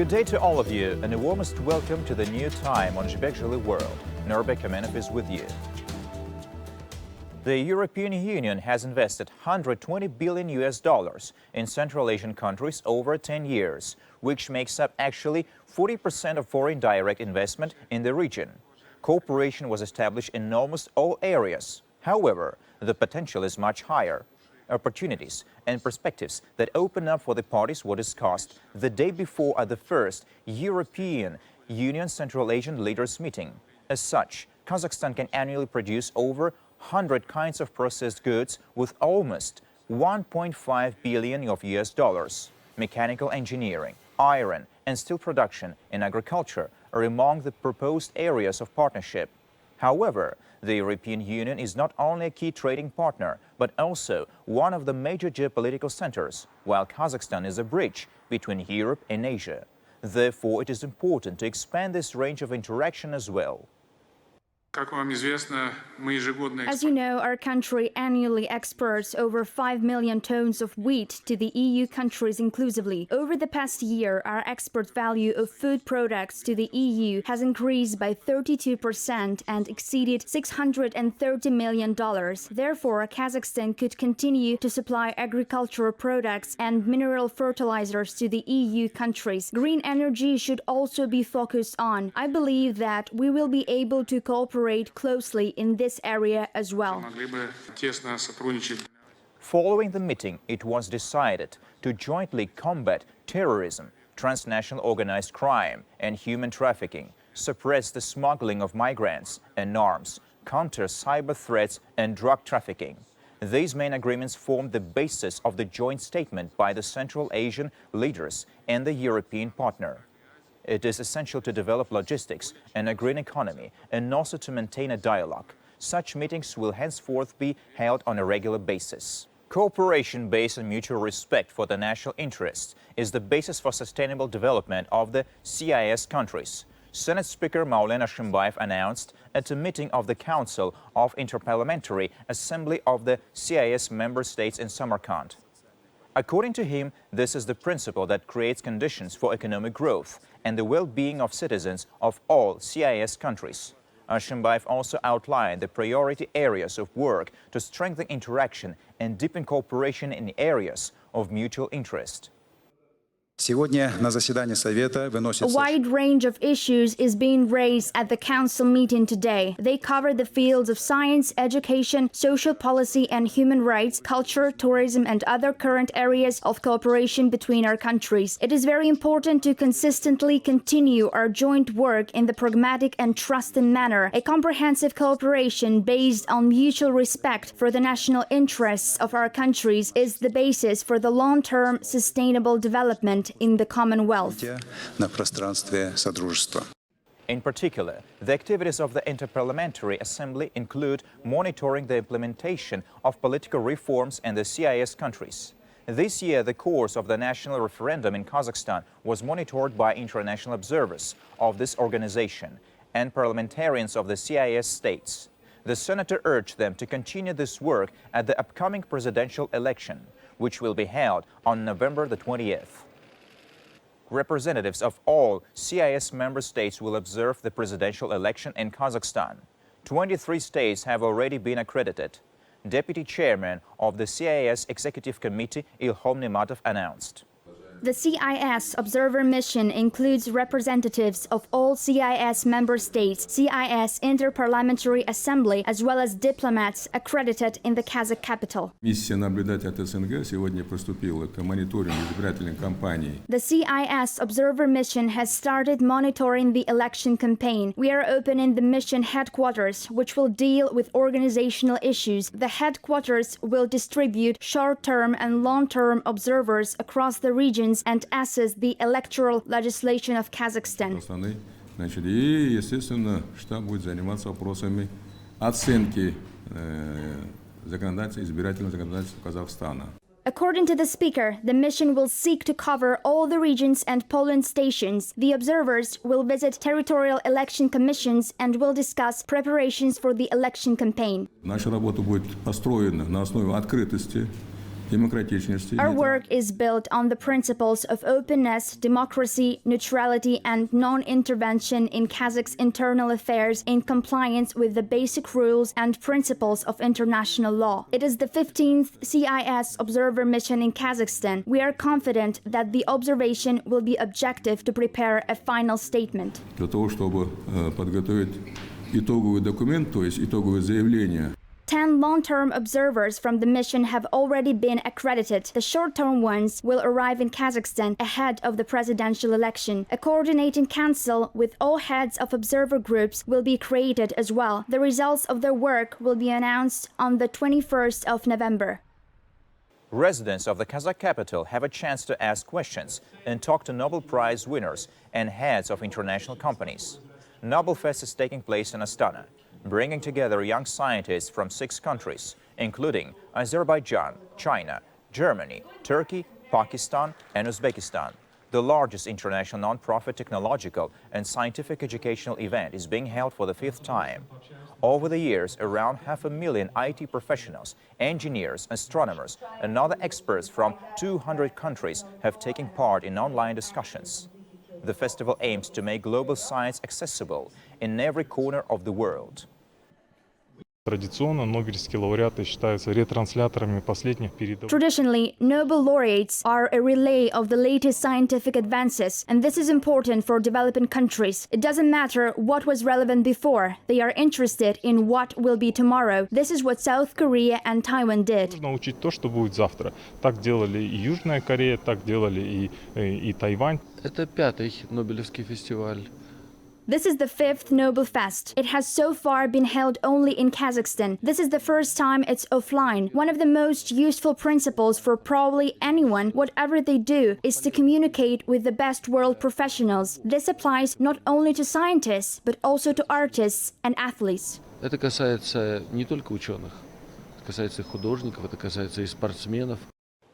Good day to all of you, and a warmest welcome to the new time on Jibek Joly World. Norbert Kamenov is with you. The European Union has invested $120 billion in Central Asian countries over 10 years, which makes up actually 40% of foreign direct investment in the region. Cooperation was established in almost all areas. However, the potential is much higher. Opportunities and perspectives that open up for the parties were discussed the day before at the first European Union Central Asian Leaders Meeting. As such, Kazakhstan can annually produce over 100 kinds of processed goods with almost $1.5 billion of US dollars. Mechanical engineering, iron and steel production and agriculture are among the proposed areas of partnership. However, the European Union is not only a key trading partner, but also one of the major geopolitical centers, while Kazakhstan is a bridge between Europe and Asia. Therefore, it is important to expand this range of interaction as well. As you know, our country annually exports over 5 million tons of wheat to the EU countries inclusively. Over the past year, our export value of food products to the EU has increased by 32% and exceeded $630 million. Therefore, Kazakhstan could continue to supply agricultural products and mineral fertilizers to the EU countries. Green energy should also be focused on. I believe that we will be able to cooperate closely in this area as well. Following the meeting, it was decided to jointly combat terrorism, transnational organized crime and human trafficking, suppress the smuggling of migrants and arms, counter cyber threats and drug trafficking. These main agreements formed the basis of the joint statement by the Central Asian leaders and the European partner. It is essential to develop logistics and a green economy and also to maintain a dialogue. Such meetings will henceforth be held on a regular basis. Cooperation based on mutual respect for the national interests is the basis for sustainable development of the CIS countries. Senate Speaker Maulana Shimbayev announced at a meeting of the Council of Interparliamentary Assembly of the CIS member states in Samarkand. According to him, this is the principle that creates conditions for economic growth and the well-being of citizens of all CIS countries. Shimbayev also outlined the priority areas of work to strengthen interaction and deepen cooperation in areas of mutual interest. A wide range of issues is being raised at the Council meeting today. They cover the fields of science, education, social policy and human rights, culture, tourism and other current areas of cooperation between our countries. It is very important to consistently continue our joint work in the pragmatic and trusting manner. A comprehensive cooperation based on mutual respect for the national interests of our countries is the basis for the long-term sustainable development in the Commonwealth. In particular, the activities of the Interparliamentary Assembly include monitoring the implementation of political reforms in the CIS countries. This year, the course of the national referendum in Kazakhstan was monitored by international observers of this organization and parliamentarians of the CIS states. The senator urged them to continue this work at the upcoming presidential election, which will be held on November the 20th. Representatives of all CIS member states will observe the presidential election in Kazakhstan. 23 states have already been accredited. Deputy Chairman of the CIS Executive Committee Ilhom Nematov announced. The CIS observer mission includes representatives of all CIS member states, CIS Interparliamentary Assembly, as well as diplomats accredited in the Kazakh capital. The CIS observer mission has started monitoring the election campaign. We are opening the mission headquarters, which will deal with organizational issues. The headquarters will distribute short-term and long-term observers across the region and assess the electoral legislation of Kazakhstan. И, естественно, штаб будет заниматься вопросами оценки избирательного законодательства Казахстана. According to the speaker, the mission will seek to cover all the regions and polling stations. The observers will visit territorial election commissions and will discuss preparations for the election campaign. Наша работа будет построена на основе открытости, демократичности. Our work is built on the principles of openness, democracy, neutrality, and non-intervention in Kazakh's internal affairs in compliance with the basic rules and principles of international law. It is the 15th CIS observer mission in Kazakhstan. We are confident that the observation will be objective to prepare a final statement. Для того, чтобы подготовить итоговый документ, то есть итоговое заявление. 10 long-term observers from the mission have already been accredited. The short-term ones will arrive in Kazakhstan ahead of the presidential election. A coordinating council with all heads of observer groups will be created as well. The results of their work will be announced on the 21st of November. Residents of the Kazakh capital have a chance to ask questions and talk to Nobel Prize winners and heads of international companies. Nobel Fest is taking place in Astana, bringing together young scientists from 6 countries, including Azerbaijan, China, Germany, Turkey, Pakistan, and Uzbekistan. The largest international non-profit technological and scientific educational event is being held for the 5th time. Over the years, around 500,000 IT professionals, engineers, astronomers, and other experts from 200 countries have taken part in online discussions. The festival aims to make global science accessible in every corner of the world. Традиционно нобелевские лауреаты считаются ретрансляторами последних передовых. Traditionally, Nobel laureates are a relay of the latest scientific advances, and this is important for developing countries. It doesn't matter what was relevant before. They are interested in what will be tomorrow. This is what South Korea and Taiwan did. Нужно учить то, что будет завтра. Так делали и Южная Корея, так делали и Тайвань. Это 5-й Нобелевский фестиваль. This is the 5th Nobel Fest. It has so far been held only in Kazakhstan. This is the first time it's offline. One of the most useful principles for probably anyone, whatever they do, is to communicate with the best world professionals. This applies not only to scientists, but also to artists and athletes. Это касается не только ученых, это касается и художников, это касается и спортсменов.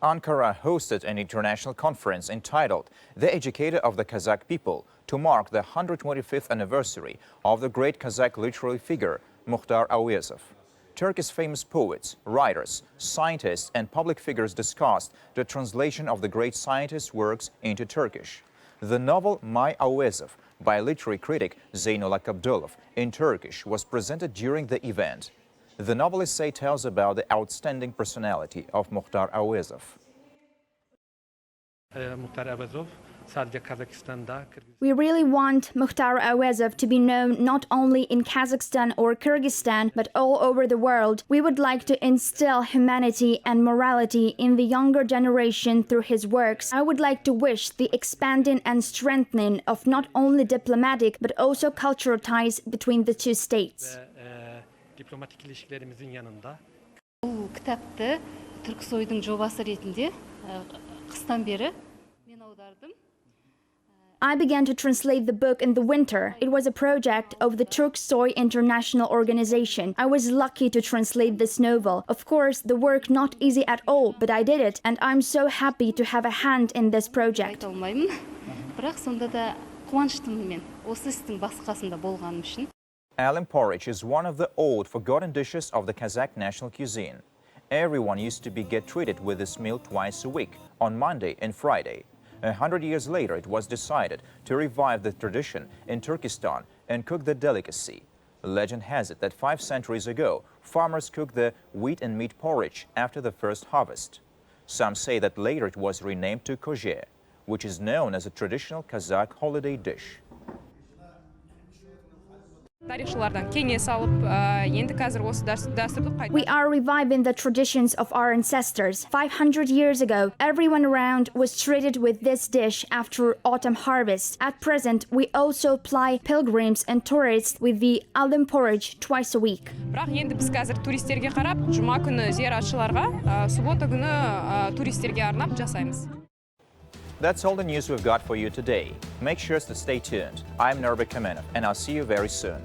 Ankara hosted an international conference entitled The Educator of the Kazakh People to mark the 125th anniversary of the great Kazakh literary figure Mukhtar Auezov. Turkey's famous poets, writers, scientists, and public figures discussed the translation of the great scientist's works into Turkish. The novel My Auezov by literary critic Zeynullah Abdulov in Turkish was presented during the event. The novel essay tells about the outstanding personality of Mukhtar Auezov. We really want Mukhtar Auezov to be known not only in Kazakhstan or Kyrgyzstan, but all over the world. We would like to instill humanity and morality in the younger generation through his works. I would like to wish the expanding and strengthening of not only diplomatic, but also cultural ties between the two states. Diplomatik ilişkilerimizin yanında. Bu kitapta Türksoy'un jobası ретінде kıstan beri men audardım. I began to translate the book in the winter. It was a project of the Turksoy International Organization. I was lucky to translate this novel. Of course, the work not easy at all, but I did it, and I'm so happy to have a hand in this project. Айта алмаймын. Бірақ сонда да қуаныштымын мен. Осы істің басқасында болғаным үшін. Alim porridge is one of the old, forgotten dishes of the Kazakh national cuisine. Everyone used to get treated with this meal twice a week, on Monday and Friday. 100 years later, it was decided to revive the tradition in Turkestan and cook the delicacy. Legend has it that 5 centuries ago, farmers cooked the wheat and meat porridge after the first harvest. Some say that later it was renamed to kozhe, which is known as a traditional Kazakh holiday dish. We are reviving the traditions of our ancestors. 500 years ago, everyone around was treated with this dish after autumn harvest. At present, we also ply pilgrims and tourists with the alim porridge twice a week. Бірақ енді біз қазір туристерге қарап, жұма күні зияратшыларға, суббота күні туристерге арнап жасаймыз. That's all the news we've got for you today. Make sure to stay tuned. I'm Nobel Prize, and I'll see you very soon.